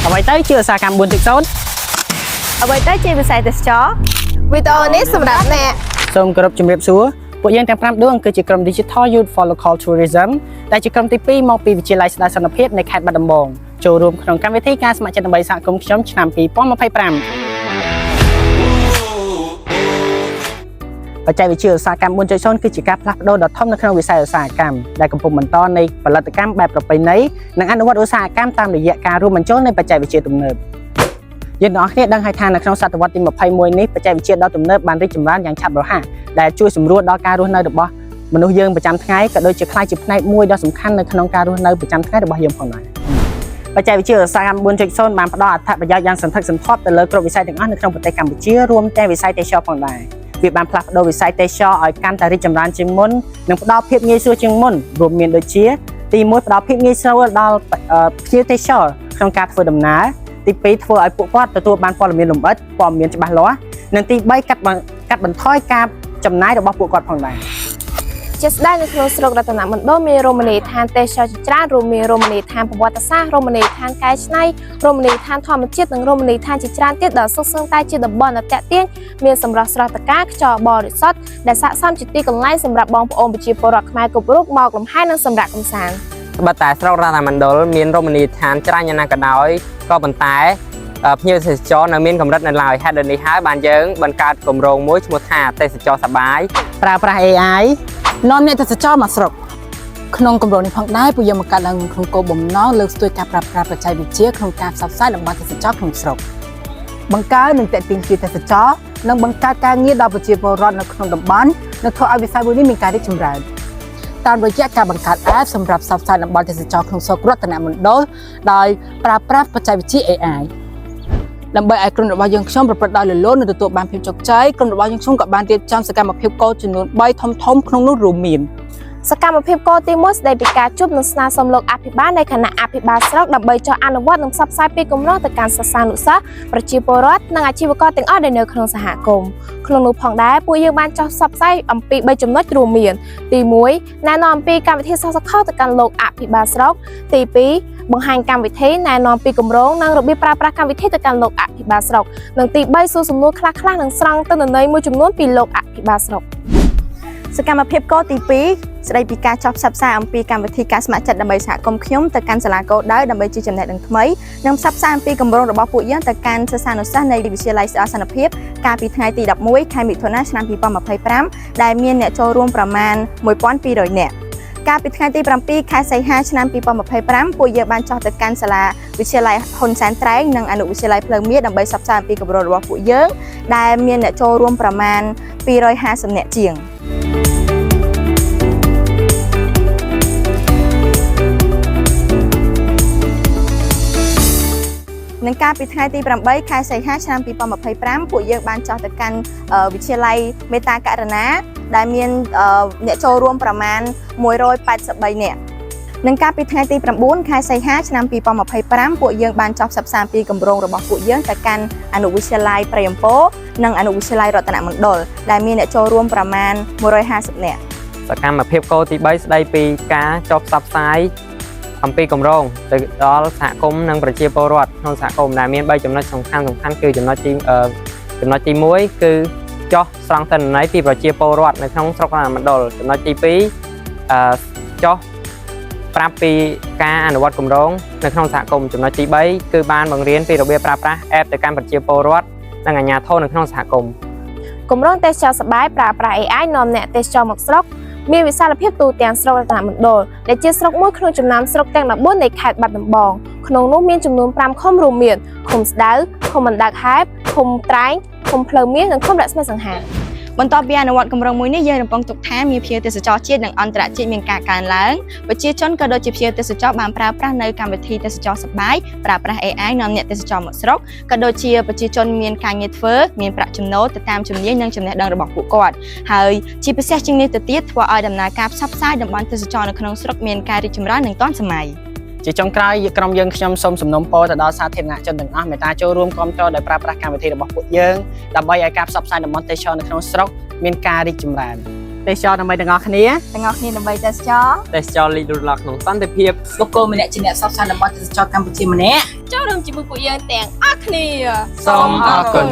អ្វីទៅជាឧស្សាហកម្ម 4.0 អ្វីទៅជាវិស័យទេសចរវីដេអូនេះសម្រាប់អ្នកសូមគោរពជំរាបសួរពួកយើងទាំង5ដួងគឺជាក្រុម Digital Youth for Local Tourism ដែលជាក្រុមទី2មកពីវិទ្យាល័យស្ដារសន្តិភាពនៃខេត្តបាត់ដំបងចូលរួមក្នុងកម្មវិធីការស្ម័គ្រចិត្តដើម្បីសហគមន៍ខ្ញុំឆ្នាំ 2025 បច្ចេកវិទ្យាឧស្សាហកម្ម 4.0 គឺជាការផ្លាស់ប្ដូរដ៏ធំនៅក្នុងវិស័យឧស្សាហកម្មដែលកំពុងបន្តនៃផលិតកម្មបែបប្រពៃណីនិងអនុវត្តឧស្សាហកម្មតាមរយៈការរួមបញ្ចូលនៃបច្ចេកវិទ្យាទំនើបយើងទាំងអស់គ្នាដឹងហើយថានៅក្នុងសតវត្សទី21នេះបច្ចេកវិទ្យាដ៏ទំនើបបានរីកចម្រើនយ៉ាងឆាប់រហ័សដែលជួយសម្រួលដល់ការរស់នៅរបស់មនុស្សយើងប្រចាំថ្ងៃក៏ដូចជាក្លាយជាផ្នែកមួយដ៏សំខាន់នៅក្នុងការរស់នៅប្រចាំថ្ងៃរបស់យើងផងដែរបច្ចេកវិទ្យាឧស្សាហកម្ម 4.0 បានផ្ដល់អត្ថប្រយោជន៍យ៉ាងសន្ធឹកសន្ធាប់ទៅលើគ្រប់វិស័យទាំងអស់នៅក្នុងប្រទេសកម្ពុជារួមទាំងវិស័យទេសចរណ៍ផងដែរវាបានផ្លាស់ប្ដូរវិស័យទេសចរណ៍ឲ្យកាន់តែរីកចម្រើនជាងមុននិងផ្ដល់ភាពងាយស្រួលជាងមុនរួមមានដូចជាទី1ផ្ដល់ភាពងាយស្រួលដល់ភ្ញៀវទេសចរក្នុងការធ្វើដំណើរទី2ធ្វើឲ្យពួកគាត់ទទួលបានព័ត៌មានលម្អិតព័ត៌មានច្បាស់លាស់និងទី3កាត់បន្ថយការចំណាយរបស់ពួកគាត់ផងដែរជាស្ដែងនៅក្នុងស្រុករតនមណ្ឌលមានរមណីយដ្ឋានទេសចរជាច្រើនរួមមានរមណីយដ្ឋានប្រវត្តិសាស្ត្ររមណីយដ្ឋានកែច្នៃរមណីយដ្ឋានធម្មជាតិនិងរមណីយដ្ឋានជាច្រើនទៀតដែលសុទ្ធសឹងតែជាតំបន់ដែលទាក់ទាញមានសម្រស់ស្រស់ត្រកាលខ្យល់បរិសុទ្ធដែលស័ក្តិសមជាទីកន្លែងសម្រាប់បងប្អូនប្រជាពលរដ្ឋខ្មែរគ្រប់រូបមកលំហែនិងសម្រាប់កម្សាន្តបើតែស្រុករតនមណ្ឌលមានរមណីយដ្ឋានច្រើនយ៉ាងណាក៏ដោយក៏ប៉ុន្តែភ្ញៀវទេសចរនៅមានកម្រិតនៅឡើយហេតុនេះហើយបានយើងបង្កើតគម្រោងមួយឈ្មោះថាទេសចរសប្បាយប្រើប្រាស់ AI នាំអ្នកទេសចរមកស្រុកក្នុងគម្រោងនេះផងដែរពួកយើងបង្កើតឡើងក្នុងគោលបំណងលើកស្ទួយការប្រើប្រាស់បច្ចេកវិទ្យាក្នុងការផ្សព្វផ្សាយតំបន់ទេសចរក្នុងស្រុកបង្កើននិងទាក់ទាញភ្ញៀវទេសចរនិងបង្កើតការងារដល់ប្រជាពលរដ្ឋនៅក្នុងតំបន់និងធ្វើឲ្យវិស័យមួយនេះមានការរីកចម្រើនតាមរយៈការបង្កើត app សម្រាប់ផ្សព្វផ្សាយតំបន់ទេសចរក្នុងស្រុករតនមណ្ឌលដោយប្រើប្រាស់បច្ចេកវិទ្យា AIដើម្បីឲ្យក្រុមរបស់យើងខ្ញុំប្រព្រឹត្តដោយរលូននិងទទួលបានភាពជោគជ័យក្រុមរបស់យើងខ្ញុំក៏បានរៀបចំសកម្មភាពគោលចំនួន3ធំក្នុងនោះរួមមានសកម្មភាពគោលទី1ស្ដីពីការជួបនិងស្នើសុំលោកអភិបាលនៃគណៈអភិបាលស្រុកដើម្បីចុះអនុវត្តនិងផ្សព្វផ្សាយពីគម្រោងទៅកាន់សិស្សានុសិស្សប្រជាពលរដ្ឋនិងអាជីវករទាំងអស់ដែលនៅក្នុងសហគមន៍ក្នុងនោះផងដែរពួកយើងបានចុះផ្សព្វផ្សាយអំពី3ចំណុចរួមមានទី1ណែនាំអំពីកម្មវិធីសិស្សខុសទៅកាន់លោកអភិបាលស្រុកទី2បង្ហាញកម្មវិធីណែនាំពីគម្រោងនិងរបៀបប្រើប្រាស់កម្មវិធីទៅកាន់លោកអភិបាលស្រុកនិងទី3សួរសំណួរខ្លះៗនិងស្រង់ទិន្នន័យមួយចំនួនពីលោកអភិបាលស្រុកសកម្មភាពគោលទី2ស្ដីពីការចុះផ្សព្វផ្សាយអំពីកម្មវិធីការស្ម័គ្រចិត្តដើម្បីសហគមន៍ខ្ញុំទៅកាន់សាលាគោលដៅដើម្បីជាចំណេះដឹងថ្មីនិងផ្សព្វផ្សាយអំពីគម្រោងរបស់ពួកយើងទៅកាន់សិស្សានុសិស្សនៃវិទ្យាល័យស្ដារសន្តិភាពកាលពីថ្ងៃទី11ខែមិថុនាឆ្នាំ2025ដែលមានអ្នកចូលរួមប្រមាណ 1200 នាក់កាលពីថ្ងៃទី7ខែសីហាឆ្នាំ2025ពួកយើងបានចុះទៅកាន់សាលាវិទ្យាល័យហ៊ុនសែនត្រែងនិងអនុវិទ្យាល័យភ្លើងមាសដើម្បីផ្សព្វផ្សាយអំពីគម្រោងរបស់ពួកយើងដែលមានអ្នកចូលរួមប្រមាណ250នាក់ជាងនឹងកាលពីថ្ងៃទី8ខែសីហាឆ្នាំ2025ពួកយើងបានចុះទៅកាន់វិទ្យាល័យមេតាករណាដែលមានអ្នកចូលរួមប្រមាណ183នាក់នឹងកាលពីថ្ងៃទី9ខែសីហាឆ្នាំ2025ពួកយើងបានចុះផ្សព្វផ្សាយពីគម្រោងរបស់ពួកយើងទៅកាន់អនុវិទ្យាល័យព្រៃអំពរនិងអនុវិទ្យាល័យរតនមណ្ឌលដែលមានអ្នកចូលរួមប្រមាណ150នាក់សកម្មភាពគោលទី3ស្ដីពីការចុះផ្សព្វផ្សាយអំពីគម្រោងទៅដល់សហគមន៍និងប្រជាពលរដ្ឋក្នុងសហគមន៍ដែលមាន3ចំណុចសំខាន់គឺចំណុចទី1គឺចុះស្រង់ទិន្នន័យពីប្រជាពលរដ្ឋនៅក្នុងស្រុករតនមណ្ឌលចំណុចទី2ចុះប្រាប់ពីការអនុវត្តគម្រោងនៅក្នុងសហគមន៍ចំណុចទី3គឺបានបង្រៀនពីរបៀបប្រើប្រាស់ app ទៅកាន់ប្រជាពលរដ្ឋនិងអាជ្ញាធរនៅក្នុងសហគមន៍គម្រោងទេសចរសប្បាយប្រើប្រាស់ AI នាំអ្នកទេសចរមកស្រុកមានវិសាលភាពទូទាំងស្រុករតនមណ្ឌលដែលជាស្រុកមួយក្នុងចំណោមស្រុកទាំង14នៃខេត្តបាត់ដំបងក្នុងនោះមានចំនួន5ឃុំរួមមានឃុំស្ដៅឃុំបណ្ដាកហេបឃុំត្រែងឃុំភ្លើងមាសនិងឃុំរស្មីសង្ហាបន្ទាប់ពីអនុវត្តគម្រោងមួយនេះយើងរំពឹងទុកថាមានភ្ញៀវទេសចរជាតិនិងអន្តរជាតិមានការកើនឡើងប្រជាជនក៏ដូចជាភ្ញៀវទេសចរបានប្រើប្រាស់នៅកម្មវិធីទេសចរសប្បាយប្រើប្រាស់ AI នាំអ្នកទេសចរមកស្រុកក៏ដូចជាប្រជាជនមានការងារធ្វើមានប្រាក់ចំណូលទៅតាមជំនាញនិងចំណេះដឹងរបស់ពួកគាត់ហើយជាពិសេសជាងនេះទៅទៀតធ្វើឲ្យដំណើរការផ្សព្វផ្សាយតំបន់ទេសចរនៅក្នុងស្រុកមានការរីកចម្រើននិងទាន់សម័យជាចុងក្រោយក្រុមយើងខ្ញុំសូមសំណូមពរទៅដល់សាធារណជនទាំងអស់មេត្តាចូលរួមគាំទ្រដោយប្រើប្រាស់កម្មវិធីរបស់ពួកយើងដើម្បីឲ្យការផ្សព្វផ្សាយតំបន់ទេសចរនៅក្នុងស្រុកមានការរីកចម្រើន ទេសចរដើម្បីទាំងអស់គ្នា ទាំងអស់គ្នាដើម្បីទេសចរ ទេសចរលីដុល្លារក្នុងសន្តិភាព បុគ្គលម្នាក់ជាអ្នកផ្សព្វផ្សាយតំបន់ទេសចរកម្ពុជាម្នាក់ ចូលរួមជាមួយពួកយើងទាំងអស់គ្នា សូមអរគុណ